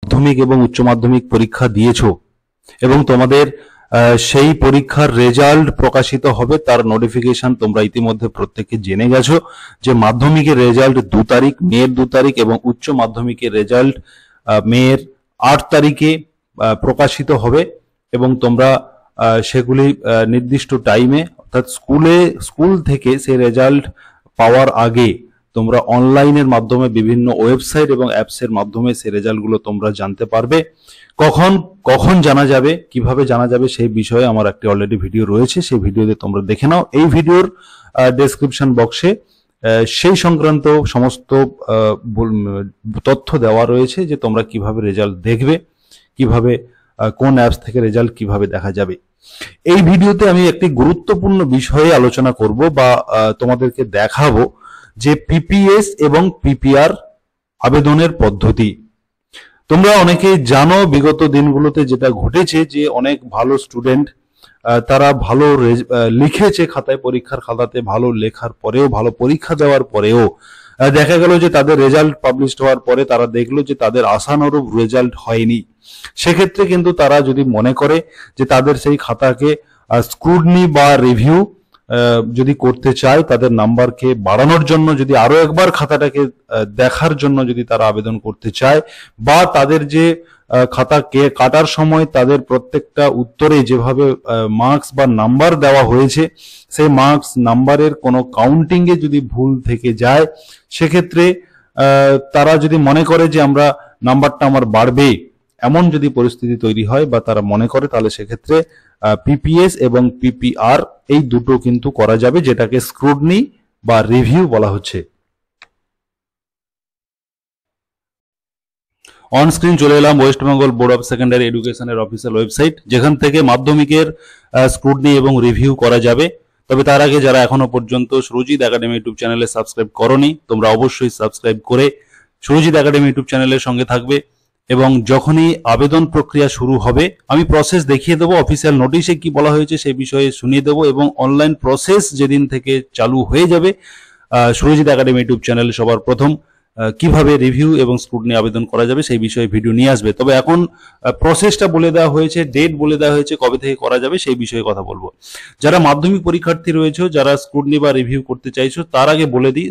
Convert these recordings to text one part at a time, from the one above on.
মাধ্যমিক এবং উচ্চ মাধ্যমিক পরীক্ষা দিয়েছো এবং তোমাদের সেই পরীক্ষার রেজাল্ট প্রকাশিত হবে, তার নোটিফিকেশন তোমরা ইতিমধ্যে প্রত্যেকে জেনে গেছো যে মাধ্যমিকের রেজাল্ট 2 তারিখ, মের 2 তারিখ এবং উচ্চ মাধ্যমিকের রেজাল্ট মের 8 তারিখে প্রকাশিত হবে এবং তোমরা সেগুলি নির্দিষ্ট টাইমে অর্থাৎ স্কুল থেকে সেই রেজাল্ট পাওয়ার আগে তোমরা অনলাইনের মাধ্যমে বিভিন্ন ওয়েবসাইট এবং অ্যাপসের মাধ্যমে সেই রেজাল্টগুলো তোমরা জানতে পারবে। কখন জানা যাবে, কিভাবে জানা যাবে সেই বিষয়ে আমার একটি অলরেডি ভিডিও রয়েছে, সেই ভিডিওতে তোমরা দেখে নাও। এই ভিডিওর ডেসক্রিপশন বক্সে সেই সংক্রান্ত সমস্ত তথ্য দেওয়া রয়েছে যে তোমরা কিভাবে রেজাল্ট দেখবে, কিভাবে কোন অ্যাপস থেকে রেজাল্ট কিভাবে দেখা যাবে। এই ভিডিওতে আমি একটি গুরুত্বপূর্ণ বিষয়ে আলোচনা করব বা তোমাদেরকে দেখাবো যে পিপিএস এবং পিপিআর আবেদনের পদ্ধতি। তোমরা অনেকেই জানো বিগত দিনগুলোতে যেটা ঘটেছে যে অনেক ভালো স্টুডেন্ট তারা ভালো লিখেছে খাতায়, পরীক্ষার খাতাতে ভালো লেখার পরেও, ভালো পরীক্ষা দেওয়ার পরেও দেখা গেল যে তাদের রেজাল্ট পাবলিশ হওয়ার পরে তারা দেখলো যে তাদের আশানুরূপ রেজাল্ট হয়নি। সেক্ষেত্রে কিন্তু তারা যদি মনে করে যে তাদের সেই খাতাকে স্ক্রুটনি বা রিভিউ যদি করতে চায়, তাদের নাম্বারকে বাড়ানোর জন্য যদি আরো একবার খাতাটাকে দেখার জন্য যদি তারা আবেদন করতে চায়, বা তাদের যে খাতাকে কাটার সময় তাদের প্রত্যেকটা উত্তরে যেভাবে মার্কস বা নাম্বার দেওয়া হয়েছে সেই মার্কস নাম্বারের কোনো কাউন্টিং এ যদি ভুল থেকে যায়, সেক্ষেত্রে তারা যদি মনে করে যে আমরা নাম্বারটা আমার বাড়বে, এমন যদি পরিস্থিতি তৈরি হয় বা তারা মনে করে, তাহলে সেক্ষেত্রে পিপিএস এবং পিপিআর এই দুটো কিন্তু করা যাবে, যেটাকে স্ক্রুটনি বা রিভিউ বলা হচ্ছে। অন স্ক্রিন চলে এলাম West Bengal board of secondary এডুকেশনের অফিসিয়াল ওয়েবসাইট, যেখান থেকে মাধ্যমিকের স্ক্রুটনি এবং রিভিউ করা যাবে। তবে তার আগে যারা এখনো পর্যন্ত সুরজিৎ একাডেমি ইউটিউব চ্যানেলে সাবস্ক্রাইব করোনি, তোমরা অবশ্যই সাবস্ক্রাইব করে সুরজিৎ একাডেমি ইউটিউব চ্যানেলের সঙ্গে থাকবে এবং যখনই আবেদন প্রক্রিয়া শুরু হবে আমি প্রসেস দেখিয়ে দেবো, অফিসিয়াল নোটিশে কি বলা হয়েছে সেই বিষয়ে শুনিয়ে দেবো এবং অনলাইন প্রসেস যেদিন থেকে চালু হয়ে যাবে সুরজিৎ একাডেমি ইউটিউব চ্যানেলে সবার প্রথম কিভাবে রিভিউ এবং স্ক্রুটনি আবেদন করা যাবে সেই বিষয়ে ভিডিও নিয়ে আসবে। তবে এখন প্রসেসটা বলে দেওয়া হয়েছে, ডেট বলে দেওয়া হয়েছে কবে থেকে করা যাবে সেই বিষয়ে কথা বলবো। যারা মাধ্যমিক পরীক্ষার্থী রয়েছে, যারা স্ক্রুটনি বা রিভিউ করতে চাইছো, তার আগে বলে দিই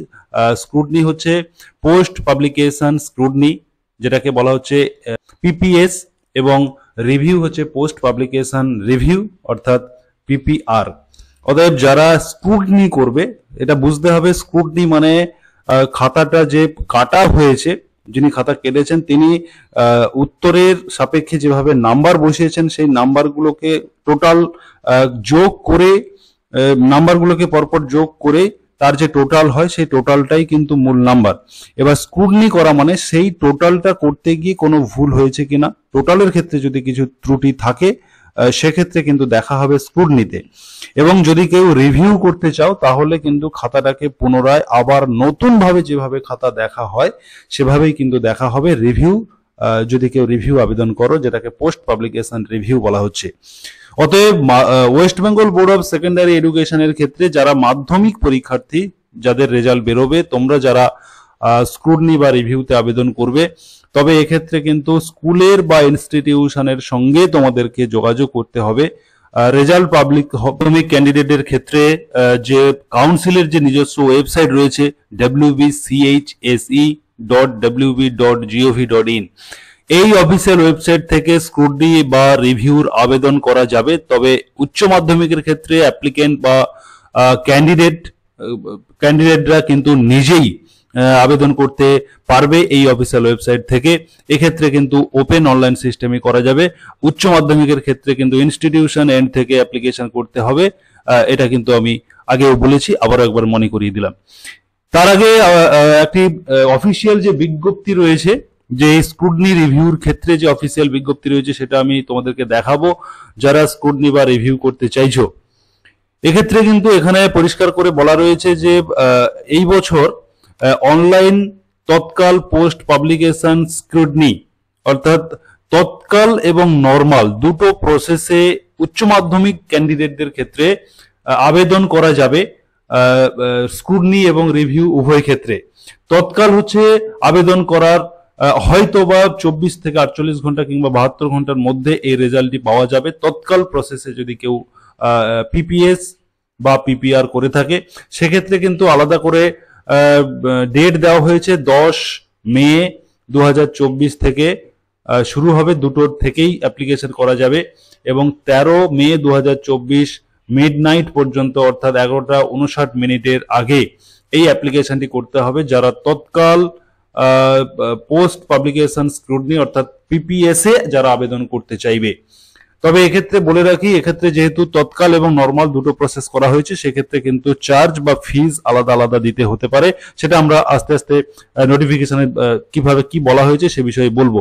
স্ক্রুটনি হচ্ছে পোস্ট পাবলিকেশন স্ক্রুটনি, যেটাকে বলা হচ্ছে পিপিএস, এবং রিভিউ হচ্ছে পোস্ট পাবলিকেশন রিভিউ অর্থাৎ পিপিআর। অতএব যারা স্ক্রুটনি করবে এটা বুঝতে হবে, স্ক্রুটনি মানে খাতাটা যে কাটা হয়েছে, যিনি খাতা কেটেছেন তিনি উত্তরের সাপেক্ষে যেভাবে নাম্বার বসিয়েছেন সেই নাম্বারগুলোকে টোটাল যোগ করে, নাম্বারগুলোকে পরপর যোগ করে তার যে টোটাল হয় সেই টোটালটাই কিন্তু মূল নাম্বার। এবার স্ক্রুটনি করা মানে সেই টোটালটা করতে গিয়ে কোনো ভুল হয়েছে কিনা, টোটালের ক্ষেত্রে যদি কিছু ত্রুটি থাকে সেক্ষেত্রে কিন্তু দেখা হবে স্ক্রুটনিতে। এবং যদি কেউ রিভিউ করতে চাও তাহলে কিন্তু খাতাটাকে পুনরায় আবার নতুন ভাবে যেভাবে খাতা দেখা হয় সেভাবেই কিন্তু দেখা হবে রিভিউ, যদি কেউ রিভিউ আবেদন করো, যেটাকে পোস্ট পাবলিকেশন রিভিউ বলা হচ্ছে। অতএব West Bengal board of secondary এডুকেশনের ক্ষেত্রে যারা মাধ্যমিক পরীক্ষার্থী, যাদের রেজাল্ট বেরোবে, তোমরা যারা স্ক্রুটনি বা রিভিউতে আবেদন করবে, তবে এক্ষেত্রে কিন্তু স্কুলের বা ইনস্টিটিউশনের সঙ্গে তোমাদেরকে যোগাযোগ করতে হবে। রেজাল্ট মাধ্যমিক ক্যান্ডিডেটের ক্ষেত্রে যে কাউন্সিলের যে নিজস্ব ওয়েবসাইট রয়েছে wbchse.wb.gov.in, এই অফিসিয়াল ওয়েবসাইট থেকে স্ক্রুটনি বা রিভিউর আবেদন করা যাবে। তবে উচ্চ মাধ্যমিকের ক্ষেত্রে অ্যাপ্লিকেন্ট বা ক্যান্ডিডেটরা কিন্তু নিজেই আবেদন করতে পারবে এই অফিসিয়াল ওয়েবসাইট থেকে। এক্ষেত্রে কিন্তু ওপেন অনলাইন সিস্টেমে করা যাবে। উচ্চ মাধ্যমিকের ক্ষেত্রে কিন্তু ইনস্টিটিউশন এন্ড থেকে অ্যাপ্লিকেশন করতে হবে, এটা কিন্তু আমি আগেও বলেছি, আবারও একবার মনে করিয়ে দিলাম। তার আগে একটি অফিসিয়াল যে বিজ্ঞপ্তি রয়েছে, যে স্ক্রুটনি রিভিউর ক্ষেত্রে যে অফিসিয়াল বিজ্ঞপ্তি রয়েছে সেটা আমি তোমাদেরকে দেখাবো যারা স্ক্রুটনি বা রিভিউ করতে চাইছো। এক্ষেত্রে কিন্তু এখানে পরিষ্কার করে বলা রয়েছে যে এই বছর অনলাইন তৎকাল পোস্ট পাবলিকেশন স্ক্রুটনি অর্থাৎ তৎকাল এবং নরমাল দুটো প্রসেসে উচ্চ মাধ্যমিক ক্যান্ডিডেটদের ক্ষেত্রে আবেদন করা যাবে স্ক্রুটনি এবং রিভিউ উভয় ক্ষেত্রে। তৎকাল হচ্ছে আবেদন করার হয়তো বা 24 থেকে 48 ঘন্টা কিংবা 72 ঘন্টার মধ্যে এই রেজাল্টটি পাওয়া যাবে তৎকাল প্রসেসে যদি কেউ পিপিএস বা পিপিআর করে থাকে। সেক্ষেত্রে কিন্তু আলাদা করে ডেট দেওয়া হয়েছে 10 মে 2024 থেকে শুরু হবে, দুটোর থেকেই অ্যাপ্লিকেশন করা যাবে এবং 13 মে 2024 মিডনাইট পর্যন্ত অর্থাৎ 11:59 আগে এই অ্যাপ্লিকেশনটি করতে হবে যারা তৎকাল পোস্ট পাবলিকেশন স্ক্রুটনি অর্থাৎ পিপিএস এ যারা আবেদন করতে চাইবে। তবে এক্ষেত্রে বলে রাখি, এক্ষেত্রে যেহেতু তৎকাল এবং নর্মাল দুটো প্রসেস করা হয়েছে সেক্ষেত্রে কিন্তু চার্জ বা ফিজ আলাদা আলাদা দিতে হতে পারে। সেটা আমরা আস্তে আস্তে নোটিফিকেশনে কিভাবে কি বলা হয়েছে সে বিষয়ে বলবো।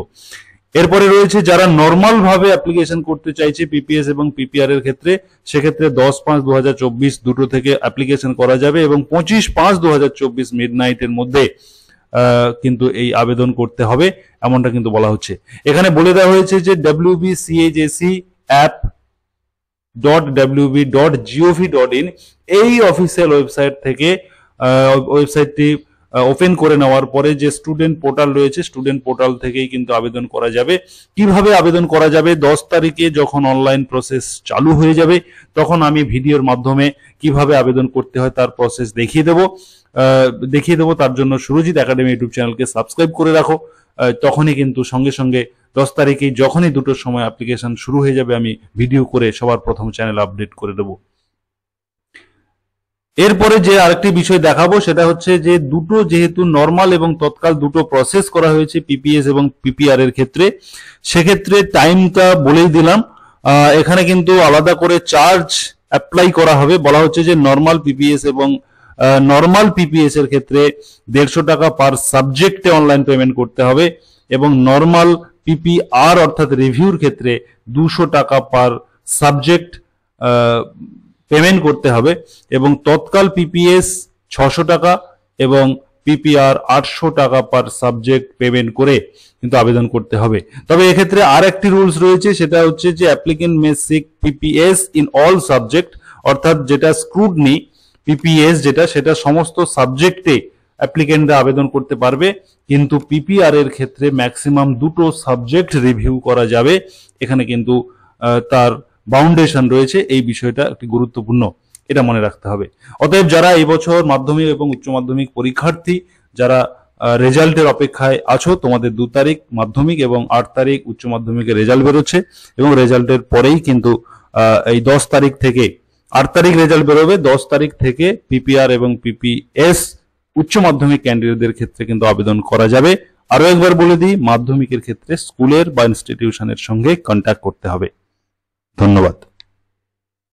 এরপরে রয়েছে যারা নর্মাল ভাবে অ্যাপ্লিকেশন করতে চাইছে পিপিএস এবং পিপিআর এর ক্ষেত্রে, সেক্ষেত্রে 10/5/2024 দুটো থেকে অ্যাপ্লিকেশন করা যাবে এবং 25/5/2024 মিডনাইটের মধ্যে কিন্তু এই আবেদন করতে হবে এমনটা কিন্তু বলা হচ্ছে। এখানে বলে দেওয়া হয়েছে যে wbcac.app.wb.gov.in এই অফিসিয়াল ওয়েবসাইট থেকে ওয়েবসাইটটি ওপেন করে নেওয়ার পরে যে স্টুডেন্ট পোর্টাল রয়েছে স্টুডেন্ট পোর্টাল থেকেই কিন্তু আবেদন করা যাবে। কিভাবে আবেদন করা যাবে, 10 তারিখে যখন অনলাইন প্রসেস চালু হয়ে যাবে তখন আমি ভিডিওর মাধ্যমে কিভাবে আবেদন করতে হয় তার প্রসেস দেখিয়ে দেবো। তার জন্য সুরজিৎ একাডেমি ইউটিউব চ্যানেলকে সাবস্ক্রাইব করে রাখো। তখনই কিন্তু সঙ্গে সঙ্গে 10 তারিখেই যখনই দুটোর সময় অ্যাপ্লিকেশন শুরু হয়ে যাবে আমি ভিডিও করে সবার প্রথম চ্যানেল আপডেট করে দেবো। এরপরে যে আরেকটি বিষয় দেখাবো সেটা হচ্ছে যে দুটো যেহেতু নর্মাল এবং তৎকাল দুটো প্রসেস করা হয়েছে পিপিএস এবং পিপিআর এর ক্ষেত্রে, সেক্ষেত্রে টাইমটা বলেই দিলাম। এখানে কিন্তু আলাদা করে চার্জ অ্যাপ্লাই করা হবে। বলা হচ্ছে যে নর্মাল পিপিএস এবং নর্মাল পিপিএস এর ক্ষেত্রে 150 টাকা পার সাবজেক্টে অনলাইন পেমেন্ট করতে হবে এবং নর্মাল পিপিআর অর্থাৎ রিভিউর ক্ষেত্রে 200 টাকা পার সাবজেক্ট পেমেন্ট করতে হবে এবং তৎকাল পিপিএস 600 টাকা এবং পিপিআর 800 টাকা পার সাবজেক্ট পেমেন্ট করে কিন্তু আবেদন করতে হবে। তবে এক্ষেত্রে আর একটি রুলস রয়েছে, সেটা হচ্ছে যে applicant may seek PPS in all subject, অর্থাৎ যেটা স্ক্রুটনি পিপিএস সেটা সমস্ত সাবজেক্টে অ্যাপ্লিকেন্টরা আবেদন করতে পারবে, কিন্তু পিপিআর এর ক্ষেত্রে ম্যাক্সিমাম দুটো সাবজেক্ট রিভিউ করা যাবে। এখানে কিন্তু তার বাউন্ডেশন রয়েছে, এই বিষয়টা একটি গুরুত্বপূর্ণ, এটা মনে রাখতে হবে। অতএব যারা এই বছর মাধ্যমিক এবং উচ্চ মাধ্যমিক পরীক্ষার্থী যারা রেজাল্টের অপেক্ষায় আছো, তোমাদের 2 তারিখ মাধ্যমিক এবং 8 তারিখ উচ্চ মাধ্যমিকের রেজাল্ট বেরোচ্ছে এবং রেজাল্টের পরেই কিন্তু এই 10 তারিখ থেকে 8 তারিখ রেজাল্ট বেরোবে, 10 তারিখ থেকে পিপিআর এবং পিপিএস উচ্চ মাধ্যমিক ক্যান্ডিডেটদের ক্ষেত্রে কিন্তু আবেদন করা যাবে। আরো একবার বলে দিই, মাধ্যমিকের ক্ষেত্রে স্কুলের বা ইনস্টিটিউশনের সঙ্গে কন্ট্যাক্ট করতে হবে। ধন্যবাদ।